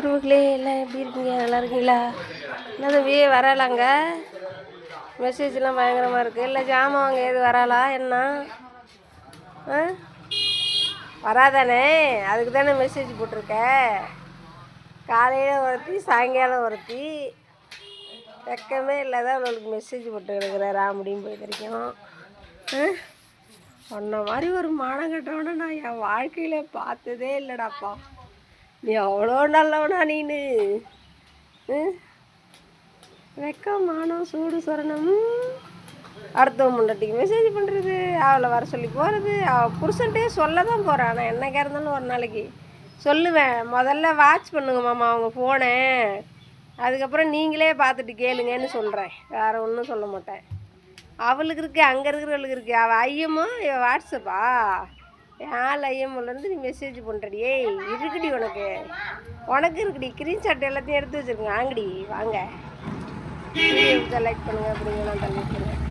உறவுகளே எல்லாம் எப்படி இருக்கீங்க? நல்லா இருக்கீங்களா? என்ன தம்பி வராலாங்க? மெசேஜ்லாம் பயங்கரமாக இருக்குது. இல்லை ஜாமான் வாங்க எது வராளா என்ன? ஆ வராதானே? அதுக்கு தானே மெசேஜ் போட்டிருக்க. காலையில் ஒருத்தி சாயங்காலம் ஒருத்தி வெக்கமே இல்லாத அவளுக்கு மெசேஜ் போட்டு இருக்கிற ராமுடியும் போய் வரைக்கும். சொன்ன மாதிரி ஒரு மானம் கட்டவன நான் என் வாழ்க்கையில் பார்த்ததே இல்லைடாப்பா. நீ அவ்வளோ நல்லவனா நீனு? வெக்கம் மானம் சூடு சொரணம். அடுத்த முன்னாடிக்கு மெசேஜ் பண்ணுறது, அவளை வர சொல்லி போகிறது, அவள் புருஷன்ட்டே சொல்ல தான் போகிறான். நான் என்னைக்கா இருந்தாலும் ஒரு நாளைக்கு சொல்லுவேன், முதல்ல வாட்ச் பண்ணுங்க மாமா அவங்க ஃபோனை, அதுக்கப்புறம் நீங்களே பார்த்துட்டு கேளுங்கன்னு சொல்கிறேன். வேறு ஒன்றும் சொல்ல மாட்டேன். அவளுக்கு இருக்கு, அங்கே இருக்கிறவளுக்கு இருக்குது. அவள் ஐயமோ இவள் வாட்ஸ்அப்பா ஏன் ஐயம்லேருந்து நீ மெசேஜ் பண்ணுறடியே இருக்குடி. உனக்கு இருக்குடி. ஸ்க்ரீன்ஷாட் எல்லாத்தையும் எடுத்து வச்சுருக்கேன். வாங்கடி வாங்க. லைக் பண்ணுங்கள் அப்படிங்க நான் தள்ளி